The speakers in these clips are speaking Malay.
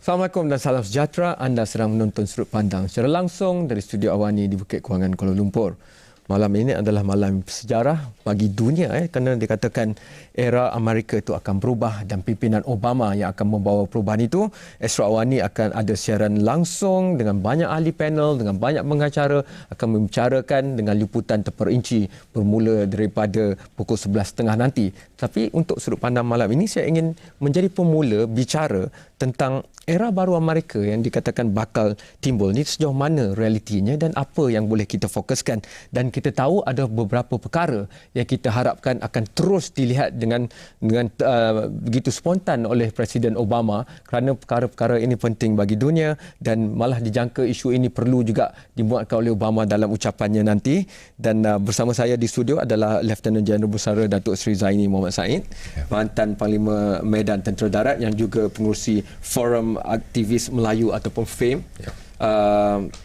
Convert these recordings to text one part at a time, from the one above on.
Assalamualaikum dan salam sejahtera. Anda sedang menonton Sudut Pandang secara langsung dari Studio Awani di Bukit Kewangan, Kuala Lumpur. Malam ini adalah malam sejarah bagi dunia kerana dikatakan era Amerika itu akan berubah dan pimpinan Obama yang akan membawa perubahan itu. Astro Awani akan ada siaran langsung dengan banyak ahli panel, dengan banyak pengacara, akan membicarakan dengan liputan terperinci bermula daripada pukul 11.30 nanti. Tapi untuk Sudut Pandang malam ini saya ingin menjadi pemula bicara tentang era baru Amerika yang dikatakan bakal timbul ni, sejauh mana realitinya dan apa yang boleh kita fokuskan. Dan kita tahu ada beberapa perkara yang kita harapkan akan terus dilihat dengan begitu spontan oleh Presiden Obama, kerana perkara-perkara ini penting bagi dunia dan malah dijangka isu ini perlu juga dimuatkan oleh Obama dalam ucapannya nanti. Dan bersama saya di studio adalah Lieutenant Jeneral Bersara Datuk Seri Zaini Muhammad Said, mantan Panglima Medan Tentera Darat yang juga pengurusi Forum Aktivis Melayu ataupun FAME.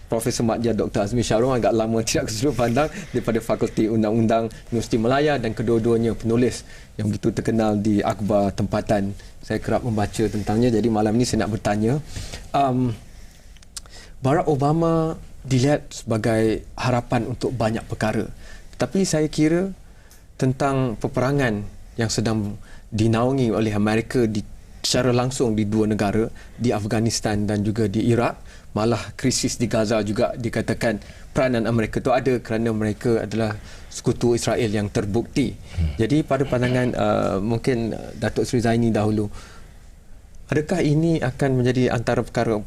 Profesor Madya Dr. Azmi Syarong, agak lama tidak ke Sudut Pandang, daripada Fakulti Undang-Undang Universiti Malaya, dan kedua-duanya penulis yang begitu terkenal di akhbar tempatan. Saya kerap membaca tentangnya, jadi malam ini saya nak bertanya, Barack Obama dilihat sebagai harapan untuk banyak perkara, tapi saya kira tentang peperangan yang sedang dinaungi oleh Amerika secara langsung di dua negara, di Afghanistan dan juga di Iraq, malah krisis di Gaza juga dikatakan peranan Amerika itu ada kerana mereka adalah sekutu Israel yang terbukti. Jadi pada pandangan mungkin Datuk Seri Zaini dahulu, adakah ini akan menjadi antara perkara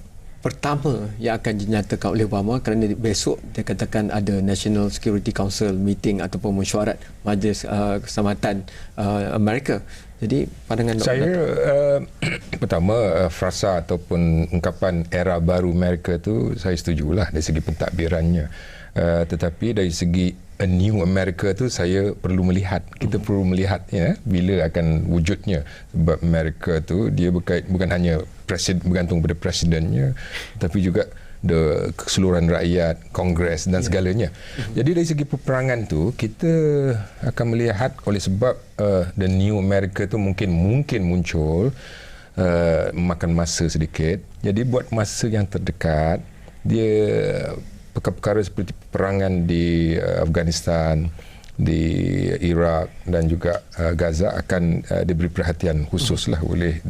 pertama yang akan dinyatakan oleh Obama, kerana besok dia katakan ada National Security Council meeting ataupun mesyuarat Majlis Keselamatan Amerika. Jadi pandangan saya pertama frasa ataupun ungkapan era baru Amerika itu saya setujulah dari segi pentadbirannya, tetapi dari segi a new America tu saya perlu melihat, kita perlu melihat bila akan wujudnya, sebab Amerika tu dia bukan hanya bergantung pada presidennya, tapi juga keseluruhan rakyat, kongres dan segalanya. Jadi dari segi peperangan tu kita akan melihat, oleh sebab the new America tu mungkin muncul, memakan masa sedikit. Jadi buat masa yang terdekat, dia perkara-perkara seperti peperangan di Afghanistan, di Iraq dan juga Gaza akan diberi perhatian khususlah oleh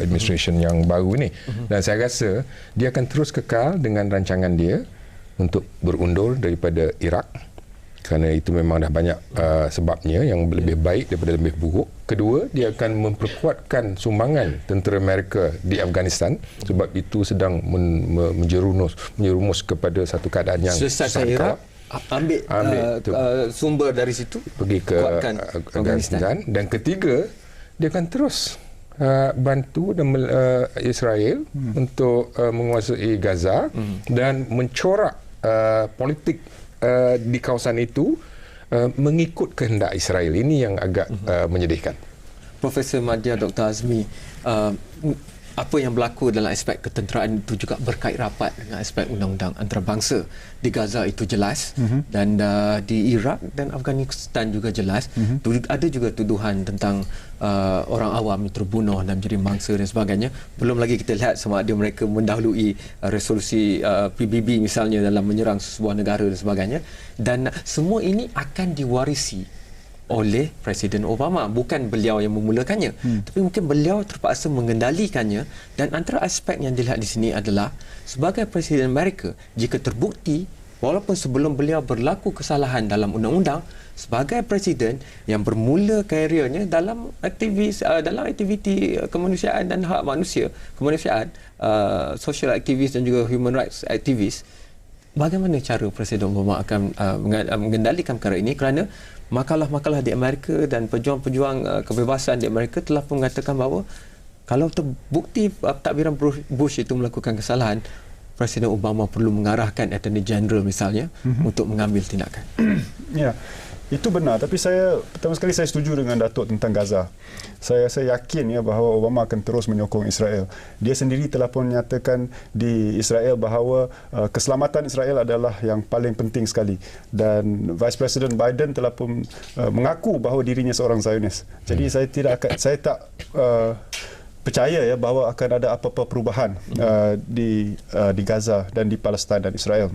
administration yang baru ini. Dan saya rasa dia akan terus kekal dengan rancangan dia untuk berundur daripada Iraq, kerana itu memang dah banyak sebabnya yang lebih baik daripada lebih buruk. Kedua, dia akan memperkuatkan sumbangan tentera Amerika di Afghanistan, sebab itu sedang menjerumus kepada satu keadaan yang sangkap. Ambil sumber dari situ, pergi ke Afghanistan. Dan ketiga, dia akan terus bantu Israel untuk menguasai Gaza dan mencorak politik di kawasan itu mengikut kehendak Israel. Ini yang agak menyedihkan. Profesor Madya Dr. Azmi, apa yang berlaku dalam aspek ketenteraan itu juga berkait rapat dengan aspek undang-undang antarabangsa. Di Gaza itu jelas, dan di Iraq dan Afghanistan juga jelas. Ada juga tuduhan tentang orang awam terbunuh dan menjadi mangsa dan sebagainya. Belum lagi kita lihat sama ada mereka mendahului resolusi PBB misalnya dalam menyerang sebuah negara dan sebagainya. Dan semua ini akan diwarisi oleh Presiden Obama, bukan beliau yang memulakannya, tapi mungkin beliau terpaksa mengendalikannya. Dan antara aspek yang dilihat di sini adalah sebagai Presiden Amerika, jika terbukti walaupun sebelum beliau berlaku kesalahan dalam undang-undang, sebagai Presiden yang bermula karirnya dalam aktiviti kemanusiaan dan hak manusia, kemanusiaan, social aktivis dan juga human rights aktivis, bagaimana cara Presiden Obama akan mengendalikan perkara ini? Kerana makalah-makalah di Amerika dan pejuang-pejuang kebebasan di Amerika telah pun mengatakan bahawa kalau terbukti pentadbiran Bush itu melakukan kesalahan, Presiden Obama perlu mengarahkan Attorney General misalnya untuk mengambil tindakan. Ya, itu benar. Tapi pertama sekali saya setuju dengan Datuk tentang Gaza. Saya yakin bahawa Obama akan terus menyokong Israel. Dia sendiri telah pun menyatakan di Israel bahawa keselamatan Israel adalah yang paling penting sekali. Dan Vice President Biden telah pun mengaku bahawa dirinya seorang Zionis. Jadi saya tak percaya ya bahawa akan ada apa-apa perubahan di Gaza dan di Palestin dan Israel.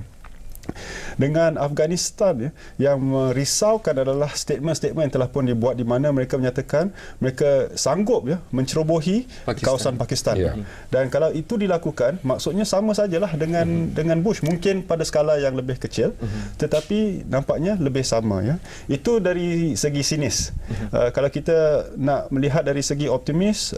Dengan Afghanistan ya, yang merisaukan adalah statement-statement yang telah pun dibuat di mana mereka menyatakan mereka sanggup ya mencerobohi kawasan Pakistan. Dan kalau itu dilakukan, maksudnya sama sajalah dengan Bush, mungkin pada skala yang lebih kecil, tetapi nampaknya lebih sama ya. Itu dari segi sinis. Kalau kita nak melihat dari segi optimis,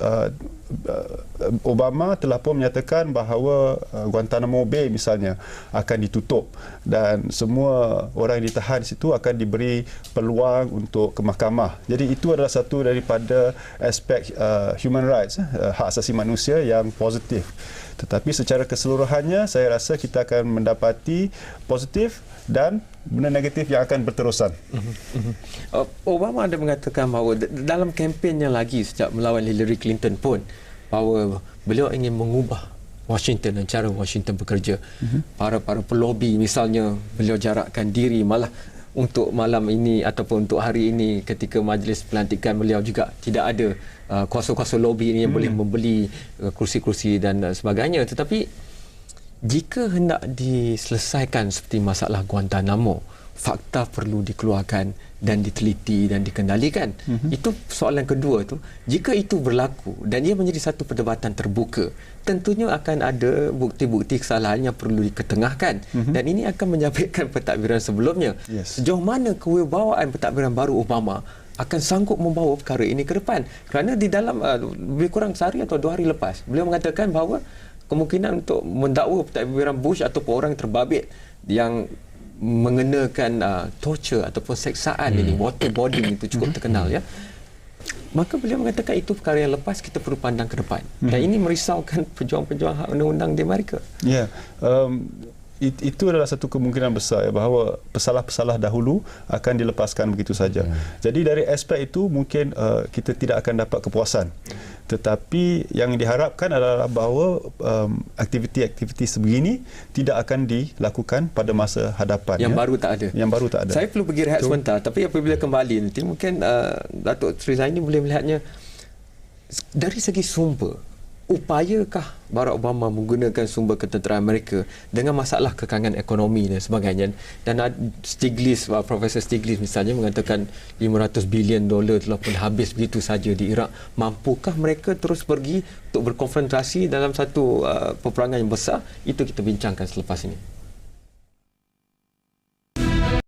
Obama telah pun menyatakan bahawa Guantanamo Bay misalnya akan ditutup dan semua orang yang ditahan di situ akan diberi peluang untuk ke mahkamah. Jadi itu adalah satu daripada aspek human rights, hak asasi manusia yang positif. Tetapi secara keseluruhannya saya rasa kita akan mendapati positif dan benda negatif yang akan berterusan. Obama ada mengatakan bahawa dalam kempennya lagi sejak melawan Hillary Clinton pun bahawa beliau ingin mengubah Washington dan cara Washington bekerja. Para pelobi misalnya beliau jarakkan diri, malah untuk malam ini ataupun untuk hari ini ketika majlis pelantikan beliau juga tidak ada kuasa-kuasa lobi ini yang boleh membeli kursi-kursi dan sebagainya. Tetapi jika hendak diselesaikan seperti masalah Guantanamo, fakta perlu dikeluarkan dan diteliti dan dikendalikan. Itu soalan kedua tu. Jika itu berlaku dan ia menjadi satu perdebatan terbuka, tentunya akan ada bukti-bukti kesalahan yang perlu diketengahkan. Dan ini akan menjabitkan pentadbiran sebelumnya. Sejauh mana kewibawaan pentadbiran baru Obama akan sanggup membawa perkara ini ke depan. Kerana di dalam lebih kurang sehari atau 2 hari lepas, beliau mengatakan bahawa kemungkinan untuk mendakwa pentadbiran Bush ataupun orang terbabit yang mengenakan torture ataupun seksaan ini, waterboarding itu cukup terkenal ya. Maka beliau mengatakan itu perkara yang lepas, kita perlu pandang ke depan. Dan ini merisaukan pejuang-pejuang hak undang-undang di Amerika. Ya, itu adalah satu kemungkinan besar ya, bahawa pesalah-pesalah dahulu akan dilepaskan begitu saja. Jadi dari aspek itu mungkin kita tidak akan dapat kepuasan. Tetapi yang diharapkan adalah bahawa aktiviti-aktiviti sebegini tidak akan dilakukan pada masa hadapan. Yang baru tak ada. Yang baru tak ada. Saya perlu pergi rehat sebentar, tapi apabila kembali nanti mungkin Datuk Sri Zaini boleh melihatnya dari segi sumber. Upayakah Barack Obama menggunakan sumber ketenteraan Amerika dengan masalah kekangan ekonomi dan sebagainya? Dan Stiglitz, Profesor Stiglitz misalnya mengatakan $500 bilion telah pun habis begitu saja di Iraq. Mampukah mereka terus pergi untuk berkonfrontasi dalam satu peperangan yang besar? Itu kita bincangkan selepas ini.